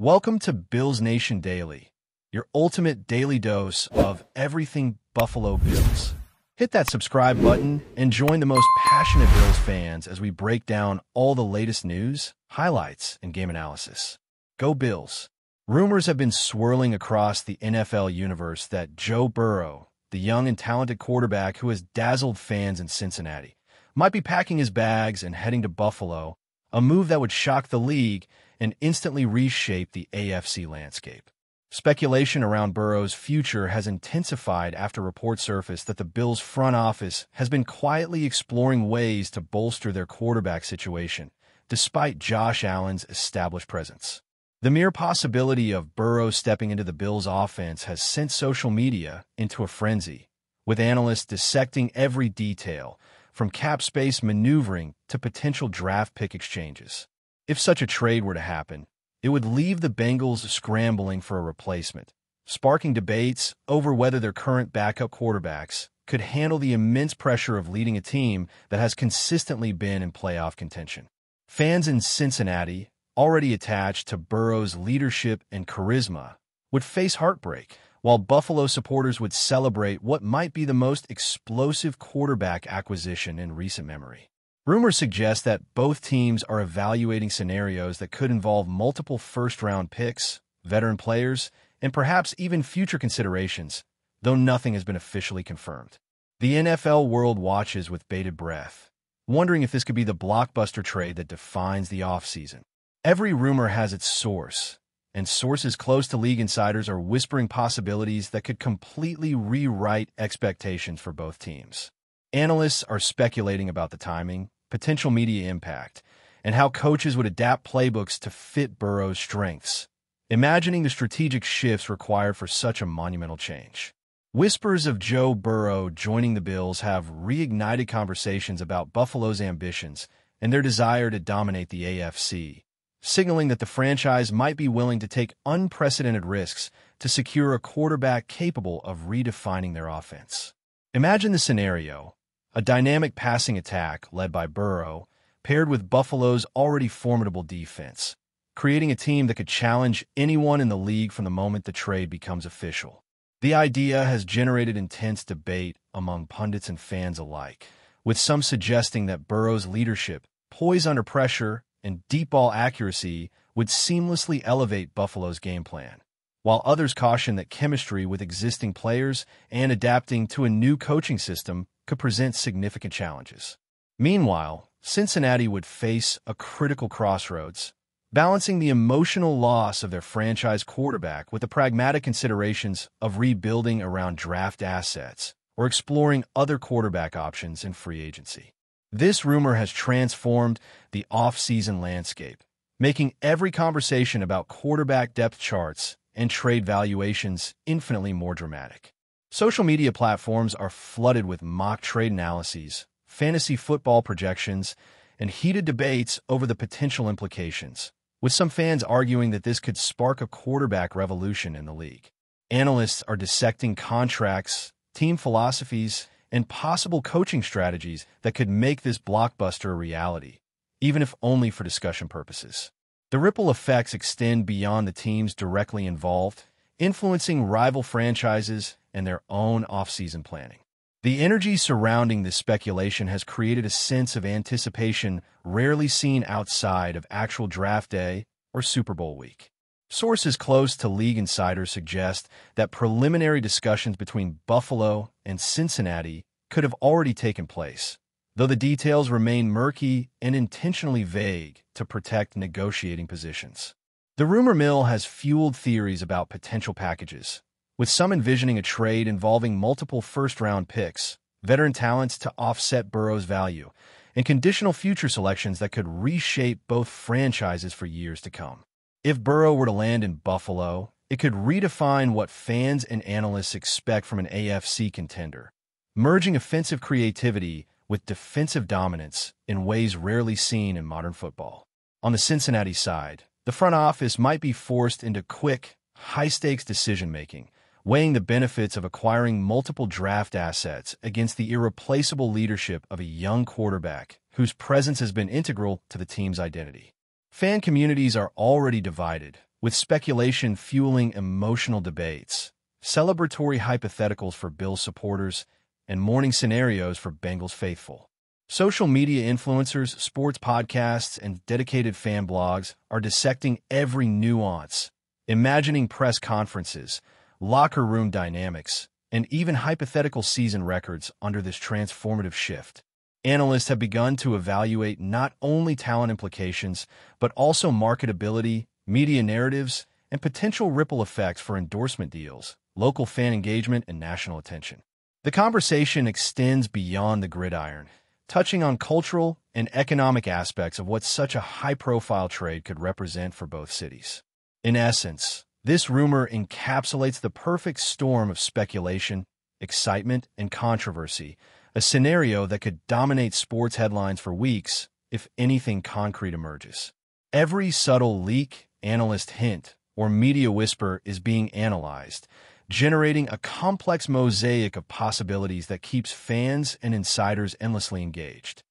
Welcome to Bills Nation Daily, your ultimate daily dose of everything Buffalo Bills. Hit that subscribe button and join the most passionate Bills fans as we break down all the latest news, highlights, and game analysis. Go Bills! Rumors have been swirling across the NFL universe that Joe Burrow, the young and talented quarterback who has dazzled fans in Cincinnati, might be packing his bags and heading to Buffalo, a move that would shock the league and instantly reshape the AFC landscape. Speculation around Burrow's future has intensified after reports surfaced that the Bills' front office has been quietly exploring ways to bolster their quarterback situation, despite Josh Allen's established presence. The mere possibility of Burrow stepping into the Bills' offense has sent social media into a frenzy, with analysts dissecting every detail, from cap space maneuvering to potential draft pick exchanges. If such a trade were to happen, it would leave the Bengals scrambling for a replacement, sparking debates over whether their current backup quarterbacks could handle the immense pressure of leading a team that has consistently been in playoff contention. Fans in Cincinnati, already attached to Burrow's leadership and charisma, would face heartbreak, while Buffalo supporters would celebrate what might be the most explosive quarterback acquisition in recent memory. Rumors suggest that both teams are evaluating scenarios that could involve multiple first-round picks, veteran players, and perhaps even future considerations, though nothing has been officially confirmed. The NFL world watches with bated breath, wondering if this could be the blockbuster trade that defines the offseason. Every rumor has its source, and sources close to league insiders are whispering possibilities that could completely rewrite expectations for both teams. Analysts are speculating about the timing, potential media impact, and how coaches would adapt playbooks to fit Burrow's strengths, imagining the strategic shifts required for such a monumental change. Whispers of Joe Burrow joining the Bills have reignited conversations about Buffalo's ambitions and their desire to dominate the AFC, signaling that the franchise might be willing to take unprecedented risks to secure a quarterback capable of redefining their offense. Imagine the scenario: a dynamic passing attack led by Burrow, paired with Buffalo's already formidable defense, creating a team that could challenge anyone in the league from the moment the trade becomes official. The idea has generated intense debate among pundits and fans alike, with some suggesting that Burrow's leadership, poise under pressure, and deep ball accuracy would seamlessly elevate Buffalo's game plan, while others caution that chemistry with existing players and adapting to a new coaching system could present significant challenges. Meanwhile, Cincinnati would face a critical crossroads, balancing the emotional loss of their franchise quarterback with the pragmatic considerations of rebuilding around draft assets or exploring other quarterback options in free agency. This rumor has transformed the off-season landscape, making every conversation about quarterback depth charts and trade valuations infinitely more dramatic. Social media platforms are flooded with mock trade analyses, fantasy football projections, and heated debates over the potential implications, with some fans arguing that this could spark a quarterback revolution in the league. Analysts are dissecting contracts, team philosophies, and possible coaching strategies that could make this blockbuster a reality, even if only for discussion purposes. The ripple effects extend beyond the teams directly involved, influencing rival franchises and their own off-season planning. The energy surrounding this speculation has created a sense of anticipation rarely seen outside of actual draft day or Super Bowl week. Sources close to league insiders suggest that preliminary discussions between Buffalo and Cincinnati could have already taken place, though the details remain murky and intentionally vague to protect negotiating positions. The rumor mill has fueled theories about potential packages, with some envisioning a trade involving multiple first-round picks, veteran talents to offset Burrow's value, and conditional future selections that could reshape both franchises for years to come. If Burrow were to land in Buffalo, it could redefine what fans and analysts expect from an AFC contender, merging offensive creativity with defensive dominance in ways rarely seen in modern football. On the Cincinnati side, the front office might be forced into quick, high-stakes decision-making, weighing the benefits of acquiring multiple draft assets against the irreplaceable leadership of a young quarterback whose presence has been integral to the team's identity. Fan communities are already divided, with speculation fueling emotional debates, celebratory hypotheticals for Bills supporters, and mourning scenarios for Bengals faithful. Social media influencers, sports podcasts, and dedicated fan blogs are dissecting every nuance, imagining press conferences, locker room dynamics, and even hypothetical season records under this transformative shift. Analysts have begun to evaluate not only talent implications, but also marketability, media narratives, and potential ripple effects for endorsement deals, local fan engagement, and national attention. The conversation extends beyond the gridiron, touching on cultural and economic aspects of what such a high-profile trade could represent for both cities. In essence, this rumor encapsulates the perfect storm of speculation, excitement, and controversy, a scenario that could dominate sports headlines for weeks if anything concrete emerges. Every subtle leak, analyst hint, or media whisper is being analyzed, generating a complex mosaic of possibilities that keeps fans and insiders endlessly engaged.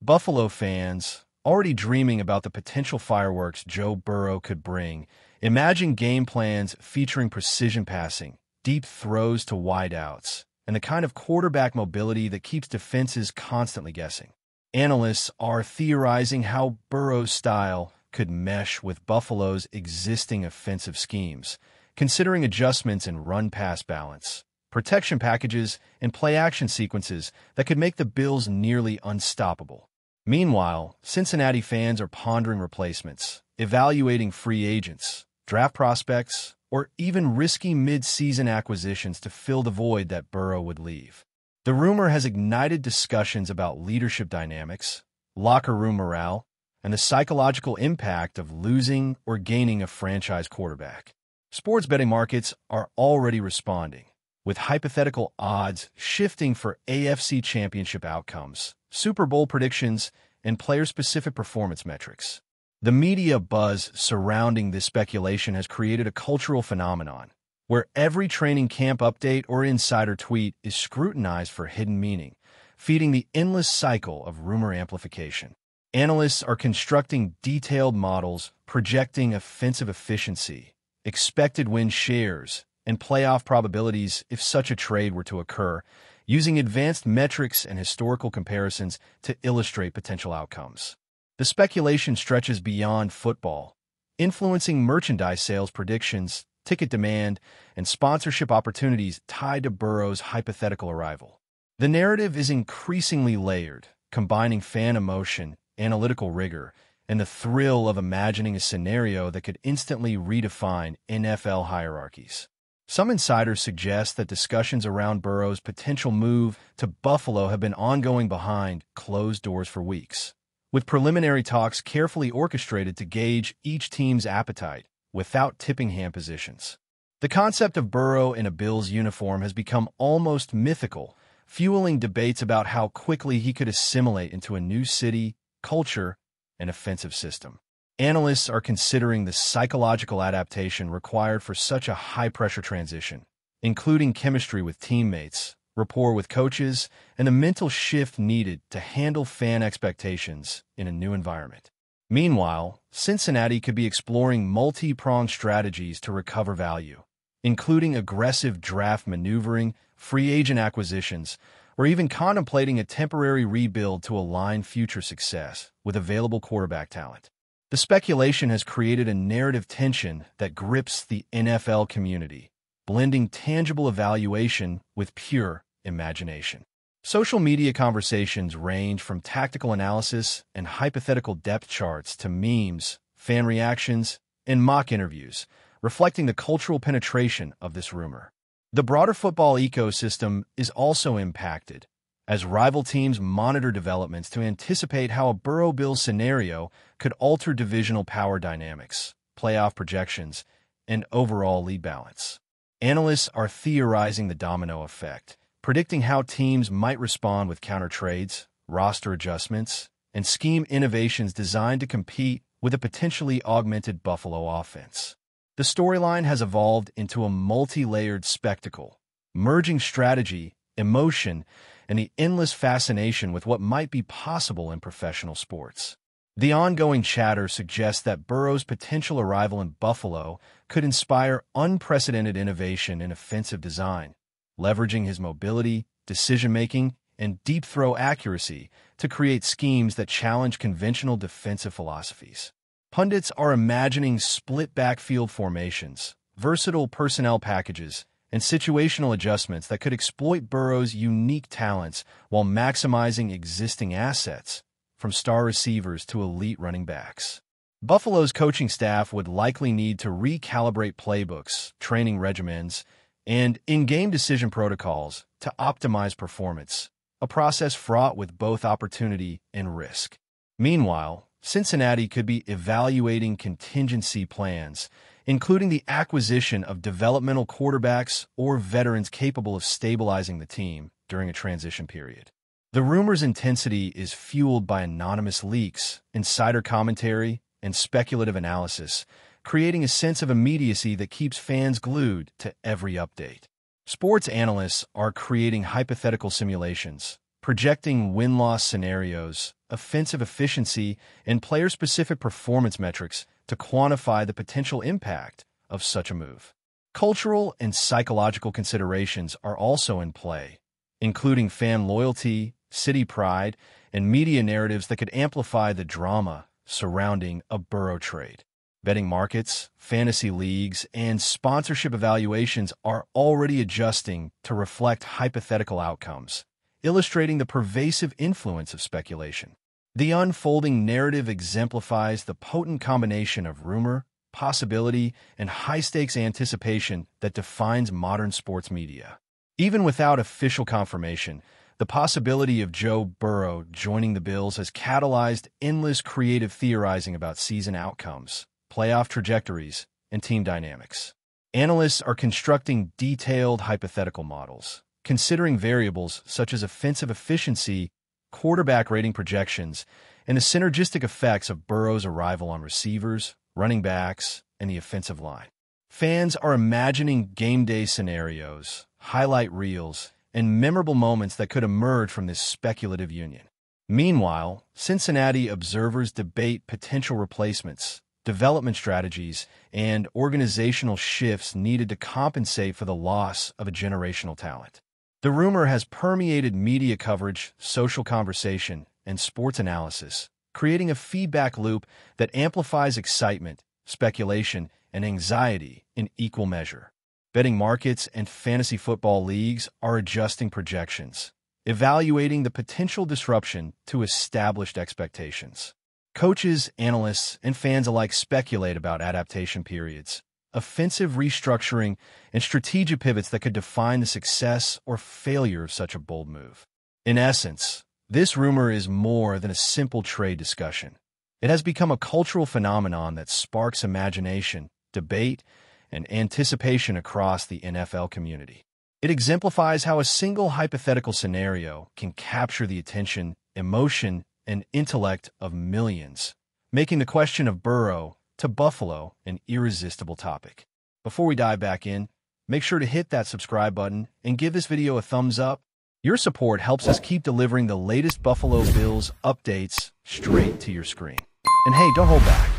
Buffalo fans, already dreaming about the potential fireworks Joe Burrow could bring, imagine game plans featuring precision passing, deep throws to wideouts, and the kind of quarterback mobility that keeps defenses constantly guessing. Analysts are theorizing how Burrow's style could mesh with Buffalo's existing offensive schemes, considering adjustments in run-pass balance, protection packages, and play-action sequences that could make the Bills nearly unstoppable. Meanwhile, Cincinnati fans are pondering replacements, evaluating free agents, draft prospects, or even risky mid-season acquisitions to fill the void that Burrow would leave. The rumor has ignited discussions about leadership dynamics, locker room morale, and the psychological impact of losing or gaining a franchise quarterback. Sports betting markets are already responding, with hypothetical odds shifting for AFC Championship outcomes, Super Bowl predictions, and player-specific performance metrics. The media buzz surrounding this speculation has created a cultural phenomenon, where every training camp update or insider tweet is scrutinized for hidden meaning, feeding the endless cycle of rumor amplification. Analysts are constructing detailed models projecting offensive efficiency, expected win shares, and playoff probabilities if such a trade were to occur, using advanced metrics and historical comparisons to illustrate potential outcomes. The speculation stretches beyond football, influencing merchandise sales predictions, ticket demand, and sponsorship opportunities tied to Burrow's hypothetical arrival. The narrative is increasingly layered, combining fan emotion, analytical rigor, and the thrill of imagining a scenario that could instantly redefine NFL hierarchies. Some insiders suggest that discussions around Burrow's potential move to Buffalo have been ongoing behind closed doors for weeks, with preliminary talks carefully orchestrated to gauge each team's appetite without tipping hand positions. The concept of Burrow in a Bills uniform has become almost mythical, fueling debates about how quickly he could assimilate into a new city, culture, and offensive system. Analysts are considering the psychological adaptation required for such a high-pressure transition, including chemistry with teammates, rapport with coaches, and the mental shift needed to handle fan expectations in a new environment. Meanwhile, Cincinnati could be exploring multi-pronged strategies to recover value, including aggressive draft maneuvering, free agent acquisitions, or even contemplating a temporary rebuild to align future success with available quarterback talent. The speculation has created a narrative tension that grips the NFL community, blending tangible evaluation with pure imagination. Social media conversations range from tactical analysis and hypothetical depth charts to memes, fan reactions, and mock interviews, reflecting the cultural penetration of this rumor. The broader football ecosystem is also impacted, as rival teams monitor developments to anticipate how a Burrow-Bills scenario could alter divisional power dynamics, playoff projections, and overall lead balance. Analysts are theorizing the domino effect, predicting how teams might respond with counter trades, roster adjustments, and scheme innovations designed to compete with a potentially augmented Buffalo offense. The storyline has evolved into a multi-layered spectacle, merging strategy, emotion, and the endless fascination with what might be possible in professional sports. The ongoing chatter suggests that Burrow's potential arrival in Buffalo could inspire unprecedented innovation in offensive design, leveraging his mobility, decision-making, and deep throw accuracy to create schemes that challenge conventional defensive philosophies. Pundits are imagining split backfield formations, versatile personnel packages, and situational adjustments that could exploit Burrow's unique talents while maximizing existing assets, from star receivers to elite running backs. Buffalo's coaching staff would likely need to recalibrate playbooks, training regimens, and in-game decision protocols to optimize performance, a process fraught with both opportunity and risk. Meanwhile, Cincinnati could be evaluating contingency plans, including the acquisition of developmental quarterbacks or veterans capable of stabilizing the team during a transition period. The rumor's intensity is fueled by anonymous leaks, insider commentary, and speculative analysis, creating a sense of immediacy that keeps fans glued to every update. Sports analysts are creating hypothetical simulations, projecting win-loss scenarios, offensive efficiency, and player-specific performance metrics to quantify the potential impact of such a move. Cultural and psychological considerations are also in play, including fan loyalty, city pride, and media narratives that could amplify the drama surrounding a Burrow trade. Betting markets, fantasy leagues, and sponsorship evaluations are already adjusting to reflect hypothetical outcomes, illustrating the pervasive influence of speculation. The unfolding narrative exemplifies the potent combination of rumor, possibility, and high-stakes anticipation that defines modern sports media. Even without official confirmation, the possibility of Joe Burrow joining the Bills has catalyzed endless creative theorizing about season outcomes, playoff trajectories, and team dynamics. Analysts are constructing detailed hypothetical models, considering variables such as offensive efficiency, quarterback rating projections, and the synergistic effects of Burrow's arrival on receivers, running backs, and the offensive line. Fans are imagining game day scenarios, highlight reels, and memorable moments that could emerge from this speculative union. Meanwhile, Cincinnati observers debate potential replacements, development strategies, and organizational shifts needed to compensate for the loss of a generational talent. The rumor has permeated media coverage, social conversation, and sports analysis, creating a feedback loop that amplifies excitement, speculation, and anxiety in equal measure. Betting markets and fantasy football leagues are adjusting projections, evaluating the potential disruption to established expectations. Coaches, analysts, and fans alike speculate about adaptation periods, offensive restructuring, and strategic pivots that could define the success or failure of such a bold move. In essence, this rumor is more than a simple trade discussion. It has become a cultural phenomenon that sparks imagination, debate, and anticipation across the NFL community. It exemplifies how a single hypothetical scenario can capture the attention, emotion, and intellect of millions, making the question of Burrow to Buffalo an irresistible topic. Before we dive back in, make sure to hit that subscribe button and give this video a thumbs up. Your support helps us keep delivering the latest Buffalo Bills updates straight to your screen. And hey, don't hold back.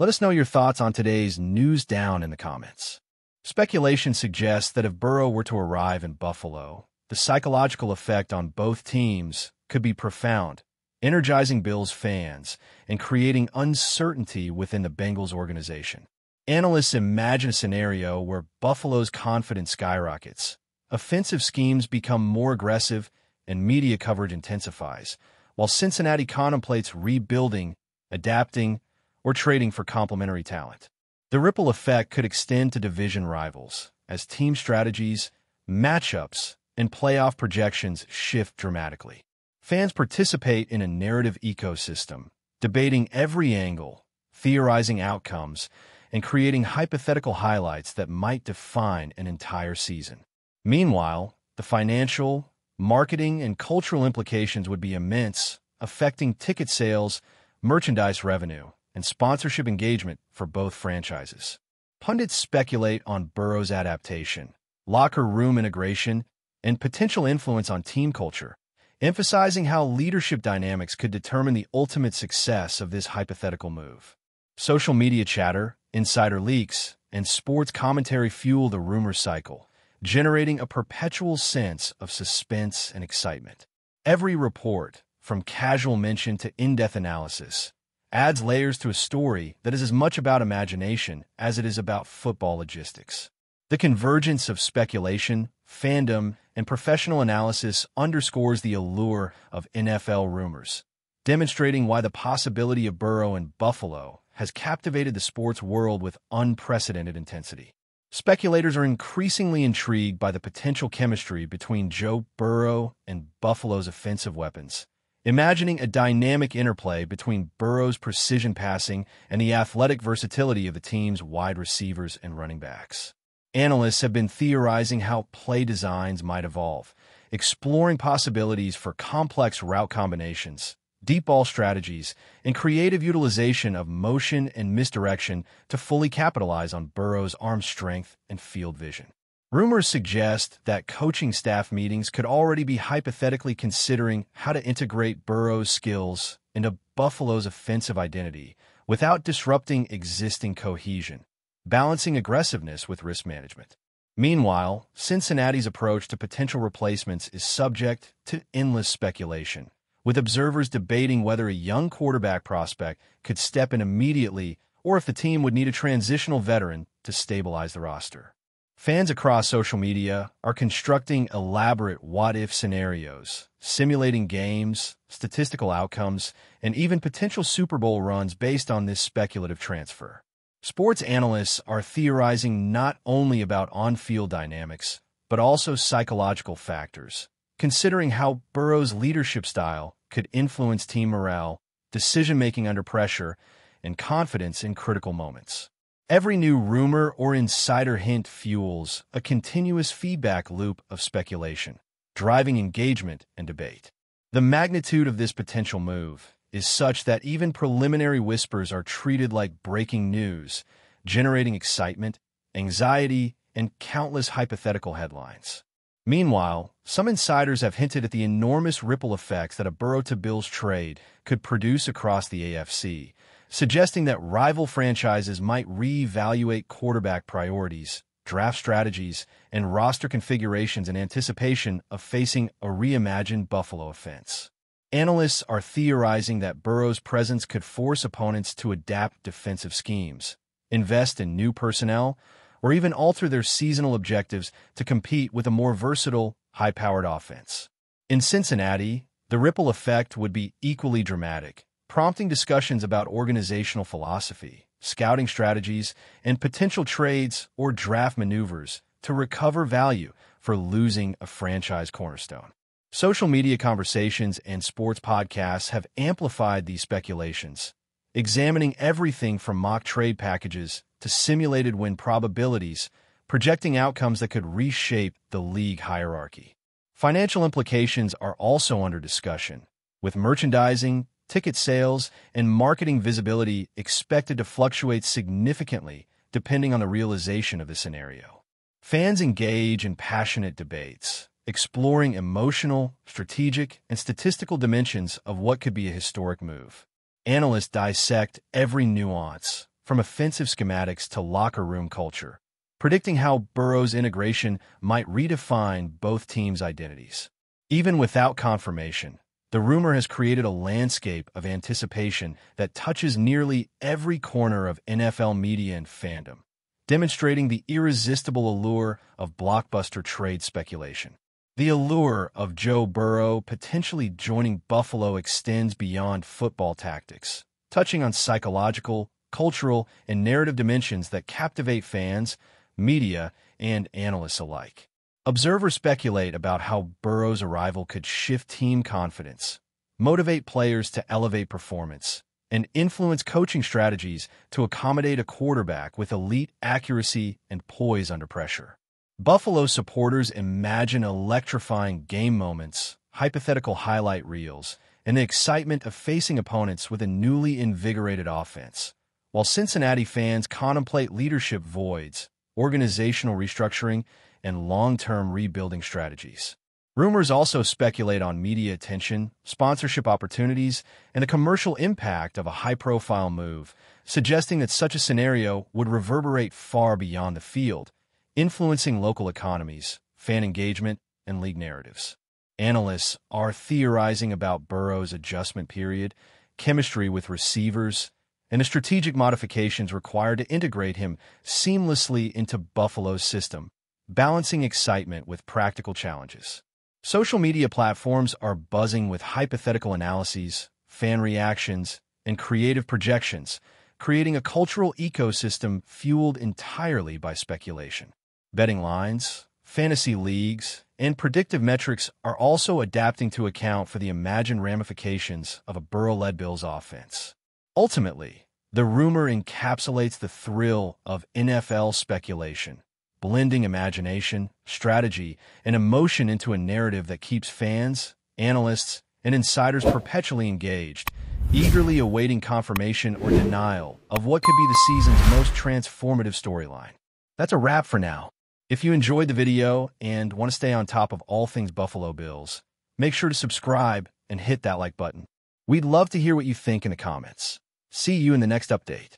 Let us know your thoughts on today's news down in the comments. Speculation suggests that if Burrow were to arrive in Buffalo, the psychological effect on both teams could be profound, energizing Bills fans and creating uncertainty within the Bengals organization. Analysts imagine a scenario where Buffalo's confidence skyrockets, offensive schemes become more aggressive, and media coverage intensifies, while Cincinnati contemplates rebuilding, adapting, or trading for complementary talent. The ripple effect could extend to division rivals as team strategies, matchups, and playoff projections shift dramatically. Fans participate in a narrative ecosystem, debating every angle, theorizing outcomes, and creating hypothetical highlights that might define an entire season. Meanwhile, the financial, marketing, and cultural implications would be immense, affecting ticket sales, merchandise revenue, and sponsorship engagement for both franchises. Pundits speculate on Burrow's adaptation, locker room integration, and potential influence on team culture, emphasizing how leadership dynamics could determine the ultimate success of this hypothetical move. Social media chatter, insider leaks, and sports commentary fuel the rumor cycle, generating a perpetual sense of suspense and excitement. Every report, from casual mention to in-depth analysis, adds layers to a story that is as much about imagination as it is about football logistics. The convergence of speculation, fandom, and professional analysis underscores the allure of NFL rumors, demonstrating why the possibility of Burrow in Buffalo has captivated the sports world with unprecedented intensity. Speculators are increasingly intrigued by the potential chemistry between Joe Burrow and Buffalo's offensive weapons, imagining a dynamic interplay between Burrow's precision passing and the athletic versatility of the team's wide receivers and running backs. Analysts have been theorizing how play designs might evolve, exploring possibilities for complex route combinations, deep ball strategies, and creative utilization of motion and misdirection to fully capitalize on Burrow's arm strength and field vision. Rumors suggest that coaching staff meetings could already be hypothetically considering how to integrate Burrow's skills into Buffalo's offensive identity without disrupting existing cohesion, balancing aggressiveness with risk management. Meanwhile, Cincinnati's approach to potential replacements is subject to endless speculation, with observers debating whether a young quarterback prospect could step in immediately or if the team would need a transitional veteran to stabilize the roster. Fans across social media are constructing elaborate what-if scenarios, simulating games, statistical outcomes, and even potential Super Bowl runs based on this speculative transfer. Sports analysts are theorizing not only about on-field dynamics, but also psychological factors, considering how Burrow's leadership style could influence team morale, decision-making under pressure, and confidence in critical moments. Every new rumor or insider hint fuels a continuous feedback loop of speculation, driving engagement and debate. The magnitude of this potential move is such that even preliminary whispers are treated like breaking news, generating excitement, anxiety, and countless hypothetical headlines. Meanwhile, some insiders have hinted at the enormous ripple effects that a Burrow to Bills trade could produce across the AFC, suggesting that rival franchises might reevaluate quarterback priorities, draft strategies, and roster configurations in anticipation of facing a reimagined Buffalo offense. Analysts are theorizing that Burrow's presence could force opponents to adapt defensive schemes, invest in new personnel, or even alter their seasonal objectives to compete with a more versatile, high-powered offense. In Cincinnati, the ripple effect would be equally dramatic, prompting discussions about organizational philosophy, scouting strategies, and potential trades or draft maneuvers to recover value for losing a franchise cornerstone. Social media conversations and sports podcasts have amplified these speculations, examining everything from mock trade packages to simulated win probabilities, projecting outcomes that could reshape the league hierarchy. Financial implications are also under discussion, with merchandising, ticket sales, and marketing visibility expected to fluctuate significantly depending on the realization of the scenario. Fans engage in passionate debates, exploring emotional, strategic, and statistical dimensions of what could be a historic move. Analysts dissect every nuance, from offensive schematics to locker room culture, predicting how Burrow's integration might redefine both teams' identities. Even without confirmation, the rumor has created a landscape of anticipation that touches nearly every corner of NFL media and fandom, demonstrating the irresistible allure of blockbuster trade speculation. The allure of Joe Burrow potentially joining Buffalo extends beyond football tactics, touching on psychological, cultural, and narrative dimensions that captivate fans, media, and analysts alike. Observers speculate about how Burrow's arrival could shift team confidence, motivate players to elevate performance, and influence coaching strategies to accommodate a quarterback with elite accuracy and poise under pressure. Buffalo supporters imagine electrifying game moments, hypothetical highlight reels, and the excitement of facing opponents with a newly invigorated offense, while Cincinnati fans contemplate leadership voids, organizational restructuring, and long-term rebuilding strategies. Rumors also speculate on media attention, sponsorship opportunities, and a commercial impact of a high-profile move, suggesting that such a scenario would reverberate far beyond the field, influencing local economies, fan engagement, and league narratives. Analysts are theorizing about Burrow's adjustment period, chemistry with receivers, and the strategic modifications required to integrate him seamlessly into Buffalo's system, balancing excitement with practical challenges. Social media platforms are buzzing with hypothetical analyses, fan reactions, and creative projections, creating a cultural ecosystem fueled entirely by speculation. Betting lines, fantasy leagues, and predictive metrics are also adapting to account for the imagined ramifications of a Burrow-led Bills offense. Ultimately, the rumor encapsulates the thrill of NFL speculation, blending imagination, strategy, and emotion into a narrative that keeps fans, analysts, and insiders perpetually engaged, eagerly awaiting confirmation or denial of what could be the season's most transformative storyline. That's a wrap for now. If you enjoyed the video and want to stay on top of all things Buffalo Bills, make sure to subscribe and hit that like button. We'd love to hear what you think in the comments. See you in the next update.